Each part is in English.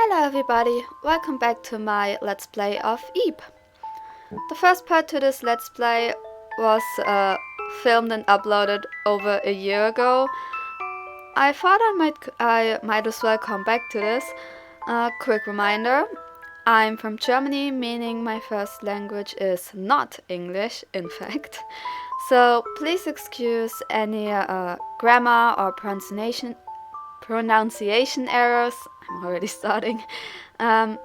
Hello everybody, welcome back to my Let's Play of Eep. The first part to this Let's Play was filmed and uploaded over a year ago. I thought I might as well come back to this. Quick reminder, I'm from Germany, meaning my first language is not English, in fact. So please excuse any grammar or pronunciation errors. I'm already starting. I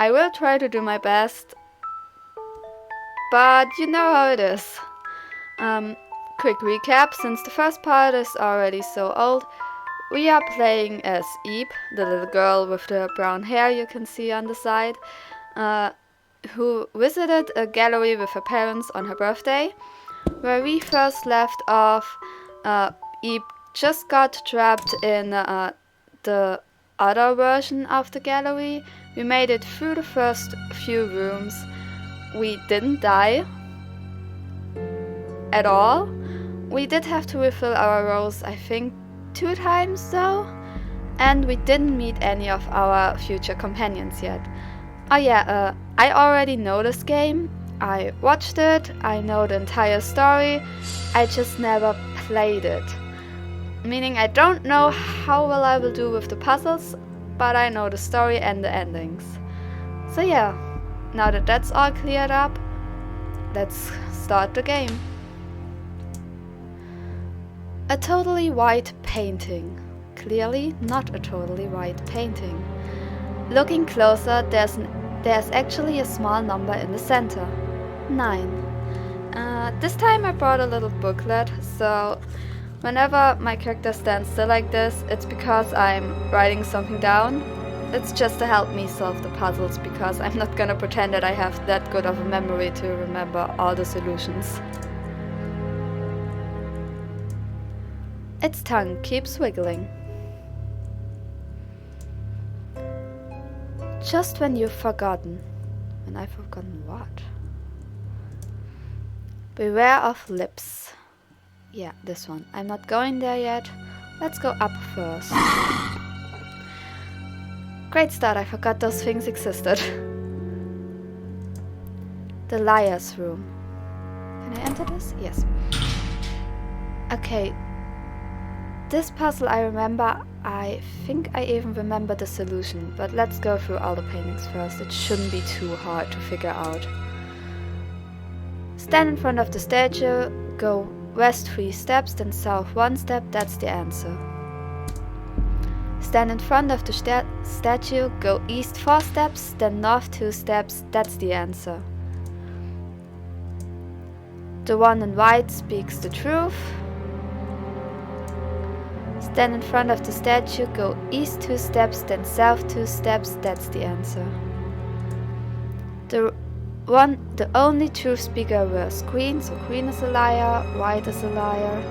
will try to do my best, but you know how it is. Quick recap, since the first part is already so old, we are playing as Eep, the little girl with the brown hair you can see on the side, who visited a gallery with her parents on her birthday. Where we first left off, Eep just got trapped in the other version of the gallery. We made it through the first few rooms. We didn't die at all. We did have to refill our rolls, I think 2 times though, and we didn't meet any of our future companions yet. Oh yeah, I already know this game. I watched it, I know the entire story, I just never played it. Meaning I don't know how well I will do with the puzzles, but I know the story and the endings. So yeah, now that that's all cleared up, let's start the game. A totally white painting. Clearly not a totally white painting. Looking closer, there's actually a small number in the center. 9. This time I brought a little booklet, so whenever my character stands still like this, it's because I'm writing something down. It's just to help me solve the puzzles, because I'm not gonna pretend that I have that good of a memory to remember all the solutions. Its tongue keeps wiggling. Just when you've forgotten. When I've forgotten what? Beware of lips. Yeah, this one. I'm not going there yet. Let's go up first. Great start, I forgot those things existed. The liar's room. Can I enter this? Yes. Okay. This puzzle I remember. I think I even remember the solution, but let's go through all the paintings first. It shouldn't be too hard to figure out. Stand in front of the statue, go west 3 steps, then south 1 step, that's the answer. Stand in front of the statue, go east 4 steps, then north 2 steps, that's the answer. The one in white speaks the truth. Stand in front of the statue, go east 2 steps, then south 2 steps, that's the answer. The only truth speaker was Queen, so Queen is a liar, White is a liar.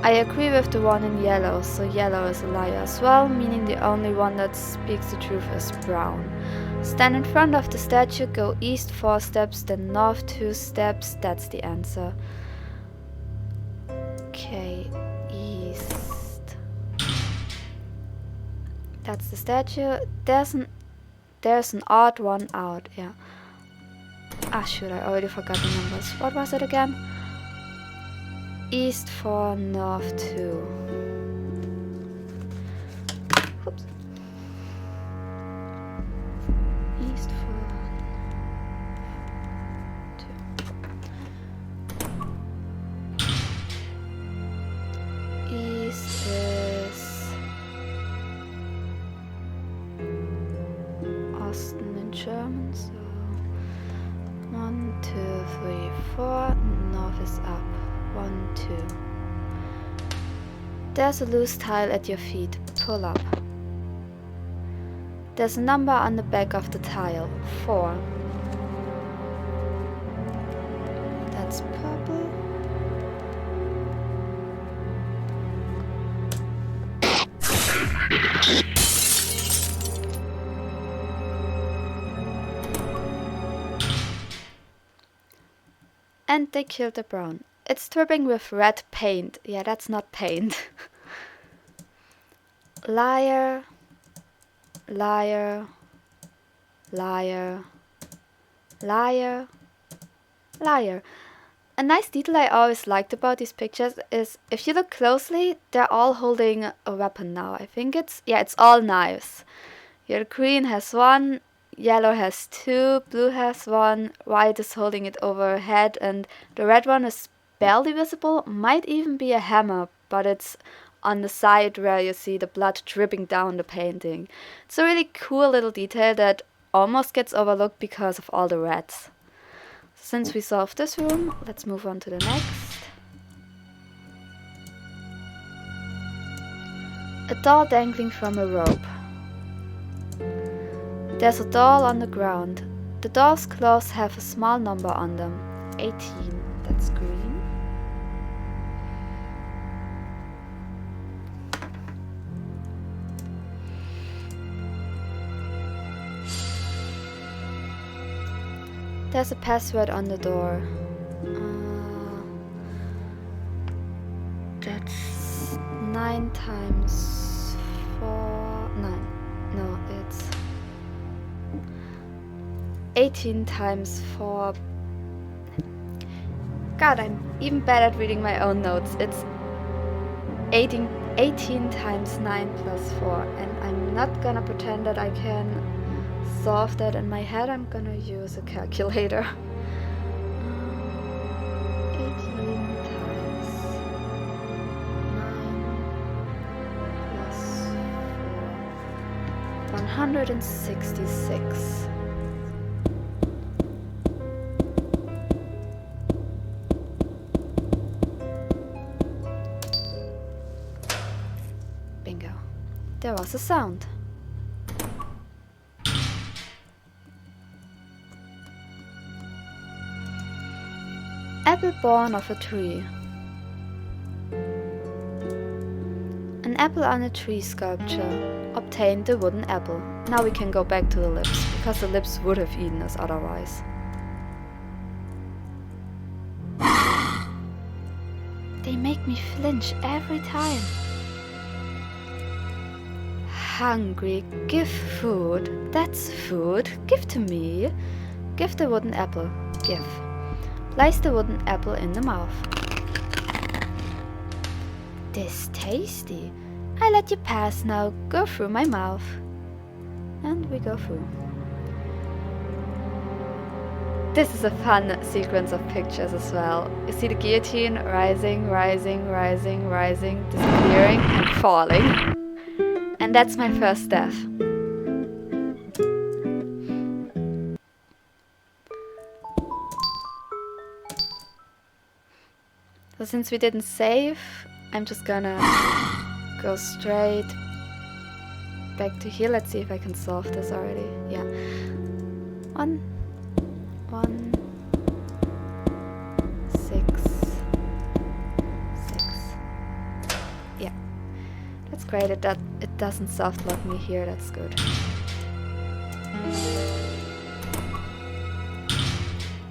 I agree with the one in yellow, so yellow is a liar as well, meaning the only one that speaks the truth is Brown. Stand in front of the statue, go east 4 steps, then north 2 steps, that's the answer. Okay, east. That's the statue. There's an odd one out, yeah. Ah shoot, I already forgot the numbers. What was it again? East 4, north 2. Oops. East 4, 2. East is Osten in German, so 1, 2, 3, 4. North is up. 1, 2. There's a loose tile at your feet. Pull up. There's a number on the back of the tile. 4. That's purple. And they killed the brown. It's dripping with red paint. Yeah, that's not paint. Liar. Liar, liar, liar, liar. A nice detail I always liked about these pictures is if you look closely, they're all holding a weapon now. I think it's all knives. Here the green has one, yellow has two, blue has one, white is holding it overhead, and the red one is barely visible, might even be a hammer, but it's on the side where you see the blood dripping down the painting. It's a really cool little detail that almost gets overlooked because of all the reds. Since we solved this room, let's move on to the next. A doll dangling from a rope. There's a doll on the ground. The doll's claws have a small number on them. 18, that's green. There's a password on the door. That's 9 times 4... 9. No, it's 18 times 4. God, I'm even bad at reading my own notes. It's 18 times 9 plus 4. And I'm not gonna pretend that I can solve that in my head. I'm gonna use a calculator. 18 times 9 plus 4. 166. Bingo. There was a sound. Apple born off a tree. An apple on a tree sculpture obtained the wooden apple. Now we can go back to the lips, because the lips would have eaten us otherwise. They make me flinch every time. Hungry, give food. That's food. Give to me. Give the wooden apple. Give. Place the wooden apple in the mouth. This tasty. I let you pass now. Go through my mouth. And we go through. This is a fun sequence of pictures as well. You see the guillotine rising, rising, rising, rising, disappearing and falling. And that's my first death. So since we didn't save, I'm just gonna go straight back to here. Let's see if I can solve this already. Yeah. 1, 6, 6. Yeah. That's great. It doesn't soft lock me here. That's good.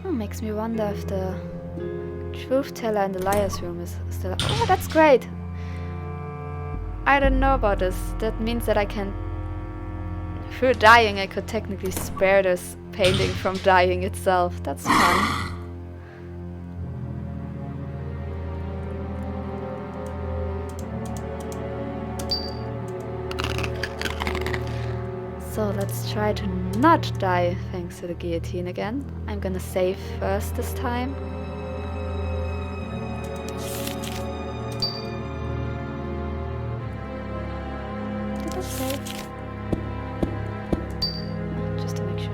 Oh, makes me wonder if the truth teller in the liar's room is still... Oh, that's great! I don't know about this. That means that I can... Through dying, I could technically spare this painting from dying itself. That's fun. So let's try to not die thanks to the guillotine again. I'm gonna save first this time. Did I save? Just to make sure.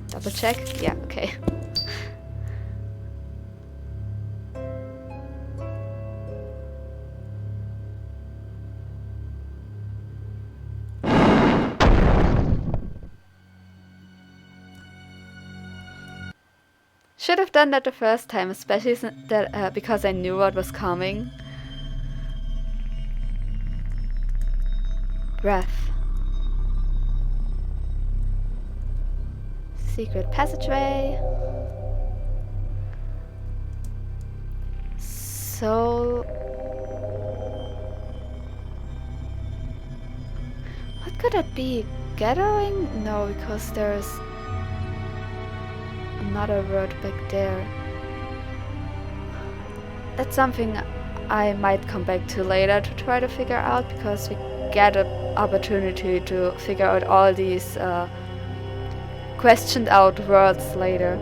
Double check? Yeah, okay. Should have done that the first time, especially because I knew what was coming. Breath. Secret passageway. Soul. What Could it be gathering? No, because there's another word back there. That's something I might come back to later to try to figure out, because we get an opportunity to figure out all these questioned out words later.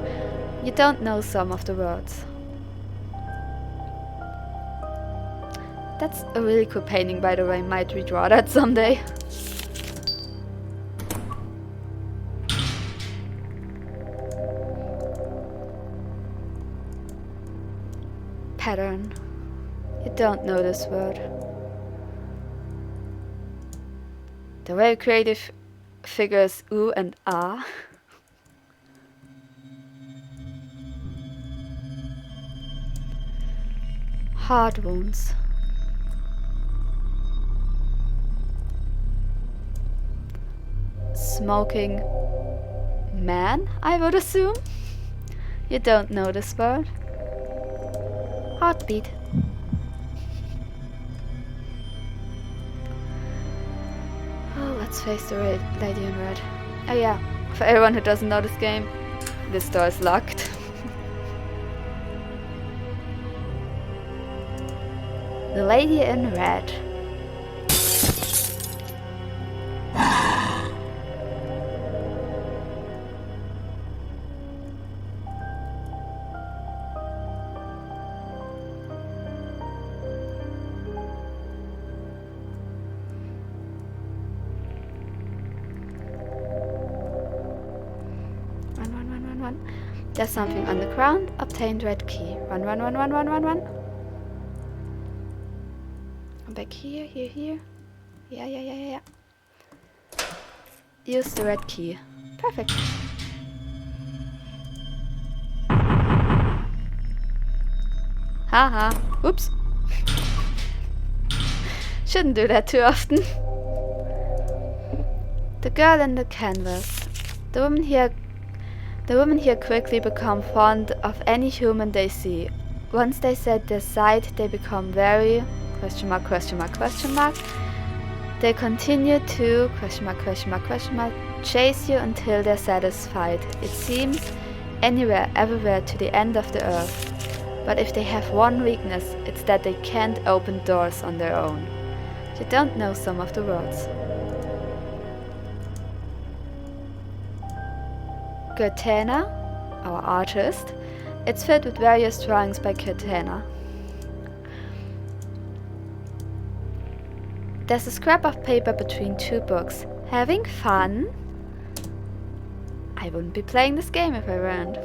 You don't know some of the words. That's a really cool painting, by the way. Might redraw that someday. Pattern. You don't know this word. The very creative figures oo and ah. Heart wounds. Smoking man, I would assume. You don't know this word. Heartbeat. Oh, let's face the lady in red. Oh yeah, for everyone who doesn't know this game, this door is locked. The lady in red. Run. There's something on the ground. Obtained red key. Run. I'm back here. Yeah. Use the red key. Perfect. Haha. Oops. Shouldn't do that too often. The girl in the canvas. The women here quickly become fond of any human they see. Once they set their sight, they become very ... They continue to ... chase you until they're satisfied. It seems anywhere, everywhere, to the end of the earth. But if they have one weakness, it's that they can't open doors on their own. You don't know some of the words. Guertena, our artist. It's filled with various drawings by Guertena. There's a scrap of paper between two books. Having fun? I wouldn't be playing this game if I weren't.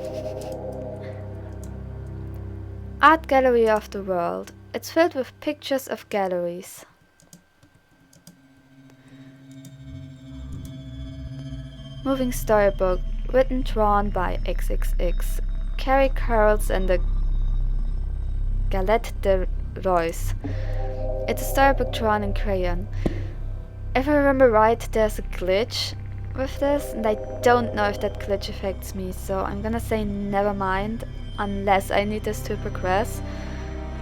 Art Gallery of the World. It's filled with pictures of galleries. Moving storybook. Written, drawn by XXX. Carrie Carroll's and the Galette de Royce. It's a storybook drawn in crayon. If I remember right, there's a glitch with this, and I don't know if that glitch affects me, so I'm gonna say never mind, unless I need this to progress.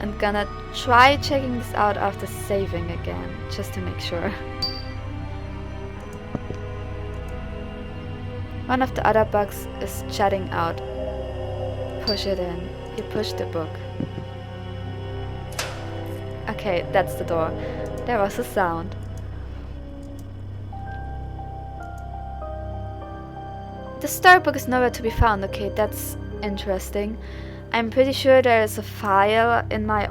I'm gonna try checking this out after saving again, just to make sure. One of the other bugs is jutting out. Push it in. You push the book. Okay, that's the door. There was a sound. The storybook is nowhere to be found. Okay, that's interesting. I'm pretty sure there is a file in my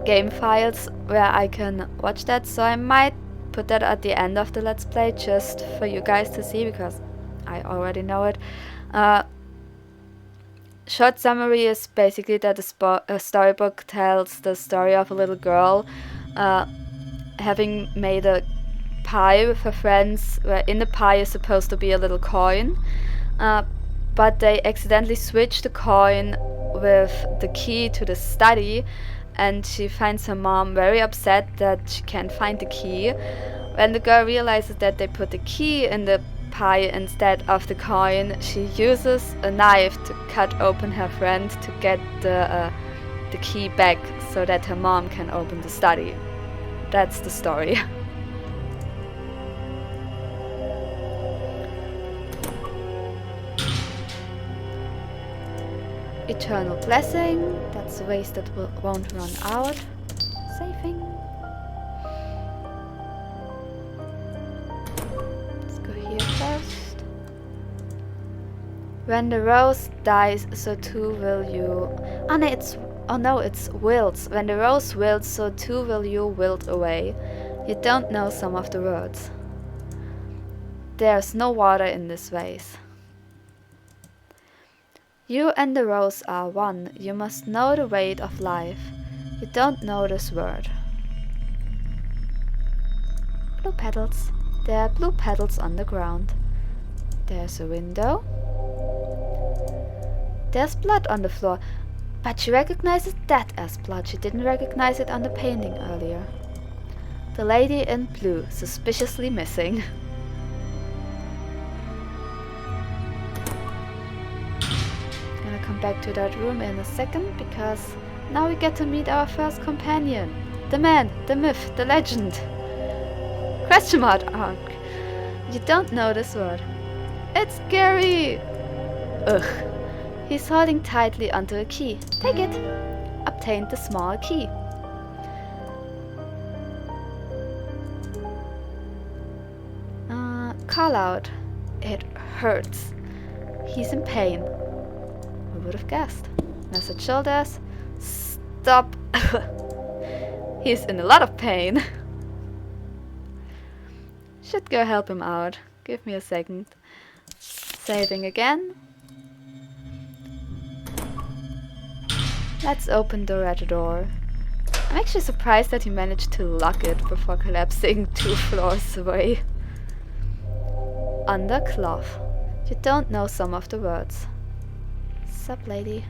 game files where I can watch that, so I might put that at the end of the Let's Play just for you guys to see, because I already know it. Short summary is basically that a storybook tells the story of a little girl having made a pie with her friends, where in the pie is supposed to be a little coin, but they accidentally switch the coin with the key to the study, and she finds her mom very upset that she can't find the key. When the girl realizes that they put the key in the pie instead of the coin, she uses a knife to cut open her friend to get the key back so that her mom can open the study. That's the story. Eternal Blessing. That's a waste that won't run out. Saving. Let's go here first. When the rose dies, so too will you. Oh no, it's wilts. When the rose wilts, so too will you wilt away. You don't know some of the words. There's no water in this vase. You and the rose are one. You must know the weight of life. You don't know this word. Blue petals. There are blue petals on the ground. There's a window. There's blood on the floor, but she recognizes that as blood. She didn't recognize it on the painting earlier. The lady in blue, suspiciously missing. Gonna come back to that room in a second, because now we get to meet our first companion. The man, the myth, the legend. Question mark. You don't know this word. It's Gary! Ugh. He's holding tightly onto a key. Take it. Obtained the small key. Call out. It hurts. He's in pain. Who would have guessed? Message shoulders. Stop. He's in a lot of pain. Should go help him out. Give me a second. Saving again. Let's open the red door. I'm actually surprised that he managed to lock it before collapsing 2 floors away. Under cloth. You don't know some of the words. Sup, lady?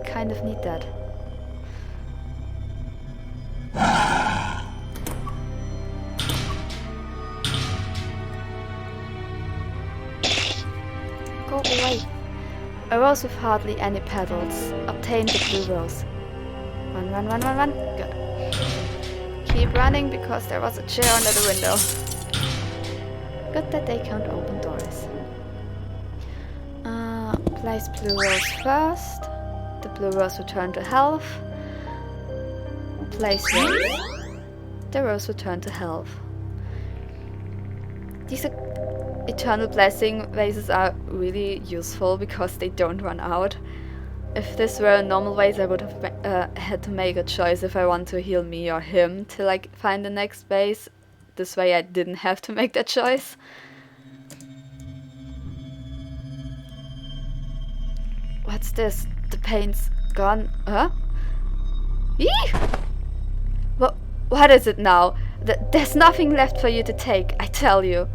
Kind of need that. Go away. A rose with hardly any petals. Obtain the blue rose. Run, run, run, run, run. Good. Keep running because there was a chair under the window. Good that they can't open doors. Place blue rose first. The blue rose return to health. Place rose. The rose return to health. These eternal blessing vases are really useful because they don't run out. If this were a normal vase, I would have had to make a choice if I want to heal me or him till I find the next vase. This way I didn't have to make that choice. What's this? The paint's gone. Huh? Eee! What is it now? There's nothing left for you to take, I tell you.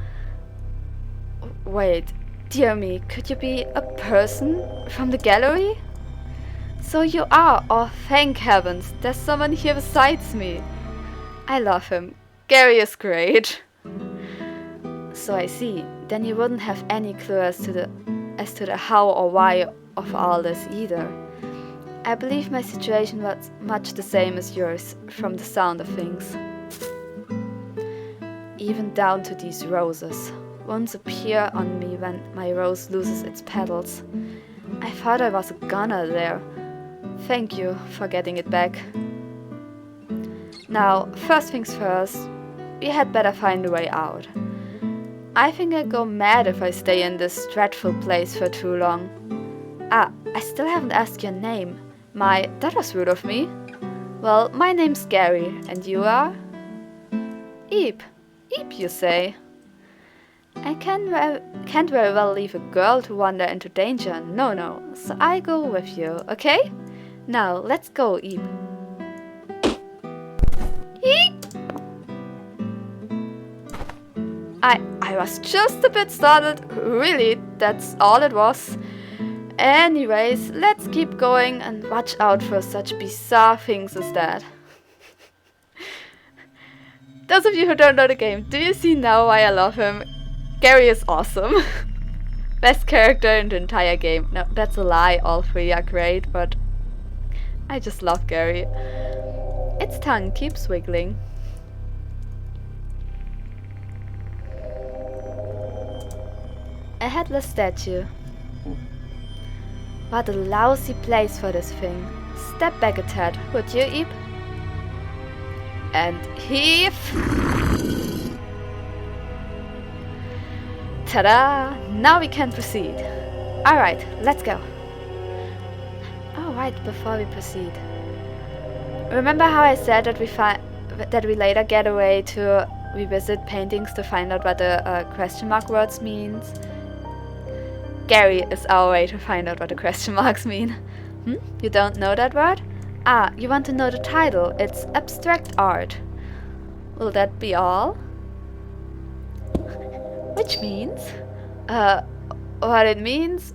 Wait, dear me, could you be a person from the gallery? So you are. Oh, thank heavens, there's someone here besides me. I love him. Gary is great. So I see. Then you wouldn't have any clue as to the how or why of all this either. I believe my situation was much the same as yours, from the sound of things. Even down to these roses. Wounds appear on me when my rose loses its petals. I thought I was a goner there. Thank you for getting it back. Now, first things first, we had better find a way out. I think I'll go mad if I stay in this dreadful place for too long. I still haven't asked your name. That was rude of me. Well, my name's Gary, and you are? Eep. Eep, you say? I can't very well leave a girl to wander into danger. No. So I go with you, okay? Now, let's go, Eep. Eep! I was just a bit startled. Really, that's all it was. Anyways, let's keep going and watch out for such bizarre things as that. Those of you who don't know the game, do you see now why I love him? Gary is awesome. Best character in the entire game. No, that's a lie, all 3 are great, but I just love Gary. Its tongue keeps wiggling. A headless statue. What a lousy place for this thing. Step back a tad, would you, Eep? And heave! Ta-da! Now we can proceed. Alright, let's go. Oh, right, before we proceed. Remember how I said that we later get away to revisit paintings to find out what the question mark words means? Gary is our way to find out what the question marks mean. You don't know that word? Ah, you want to know the title. It's abstract art. Will that be all? Which means? What it means?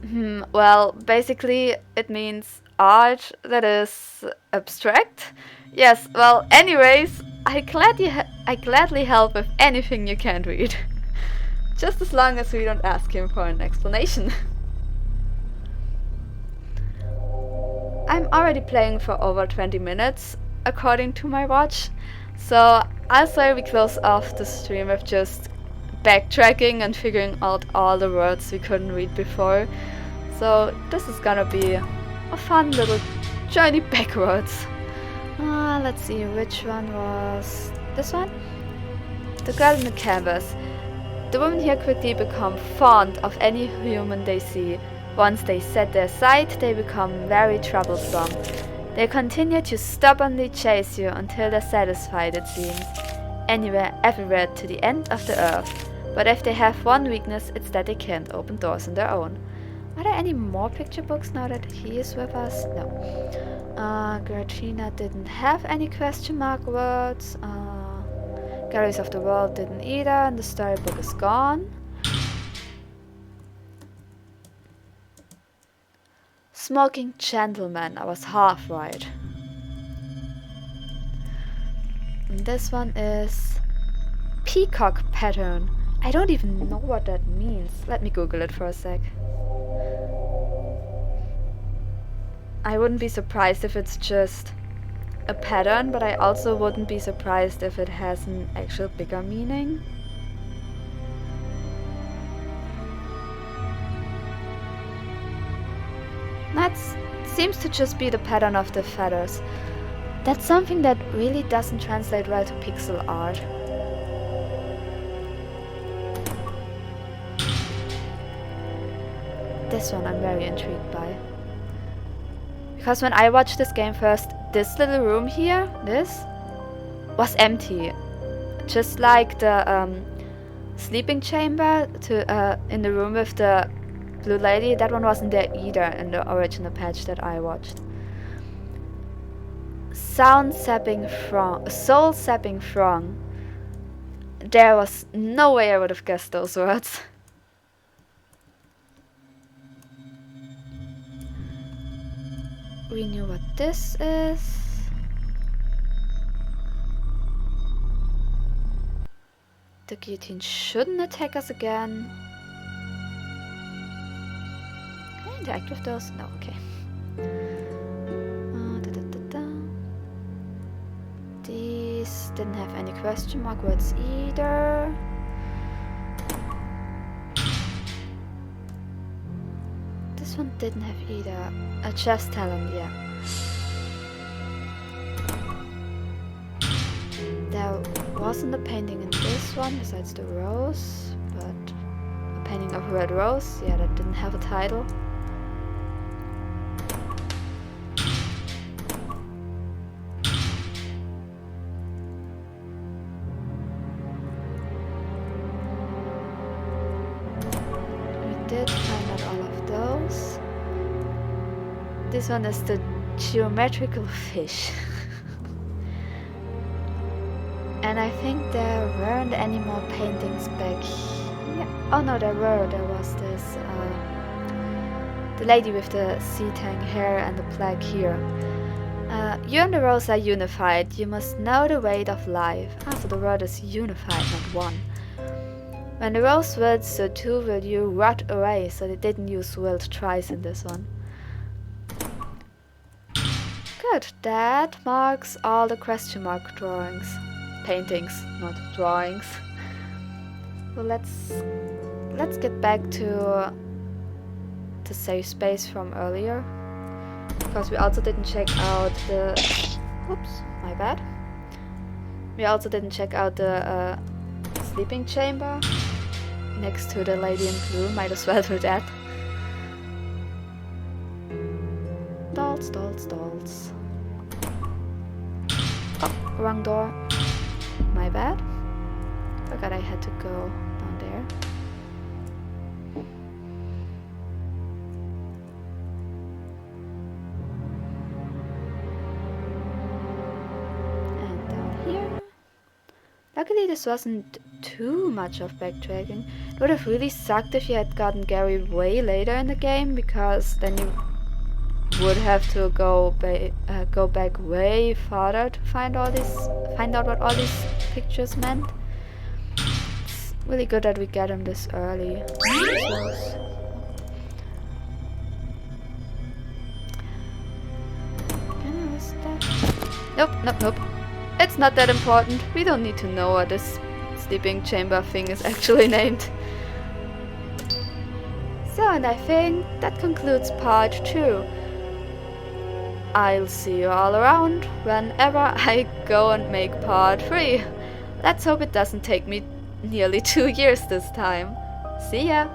Well, basically it means art that is abstract. Yes, well, anyways, I gladly help with anything you can't read. Just as long as we don't ask him for an explanation. I'm already playing for over 20 minutes, according to my watch, so I'll say we close off the stream with just backtracking and figuring out all the words we couldn't read before. So this is gonna be a fun little journey backwards. Let's see, which one was this one? The girl in the canvas. The women here quickly become fond of any human they see. Once they set their sight, they become very troublesome. They continue to stubbornly chase you until they're satisfied, it seems. Anywhere, everywhere, to the end of the earth. But if they have one weakness, it's that they can't open doors on their own. Are there any more picture books now that he is with us? No. Guertena didn't have any question mark words. Galleries of the World didn't either, and the storybook is gone. Smoking Gentleman, I was half right. And this one is Peacock Pattern. I don't even know what that means. Let me Google it for a sec. I wouldn't be surprised if it's just a pattern, but I also wouldn't be surprised if it has an actual bigger meaning. That seems to just be the pattern of the feathers. That's something that really doesn't translate well to pixel art. This one I'm very intrigued by. Because when I watched this game first, this little room here, this, was empty. Just like the sleeping chamber in the room with the blue lady, that one wasn't there either in the original patch that I watched. Soul-sapping throng. There was no way I would have guessed those words. We knew what this is. The guillotine shouldn't attack us again. Can I interact with those? No, okay. These didn't have any question mark words either. This one didn't have either. A chest talent, yeah. There wasn't a painting in this one besides the rose, but a painting of a red rose, yeah, that didn't have a title. We did find out all of those. This one is the geometrical fish. And I think there weren't any more paintings back here. Oh no, there were. There was this, the lady with the sea tang hair and the plaque here. You and the rose are unified. You must know the weight of life. So the word is unified, not one. When the rose wilts, so too will you rot away. So they didn't use wilt twice in this one. Good, that marks all the question mark drawings. Paintings, not drawings. So let's get back to the safe space from earlier. Because we also didn't check out the... Oops, my bad. We also didn't check out the sleeping chamber next to the lady in blue. Might as well do that. Dolls, dolls, dolls. Oh, wrong door. My bad. Forgot I had to go down there. And down here. Luckily this wasn't too much of backtracking. It would have really sucked if you had gotten Gary way later in the game, because then you would have to go back way farther to find out what all these pictures meant. It's really good that we get him this early. Nope, nope, nope. It's not that important. We don't need to know what this sleeping chamber thing is actually named. So, and I think that concludes part 2. I'll see you all around whenever I go and make part 3. Let's hope it doesn't take me nearly 2 years this time. See ya!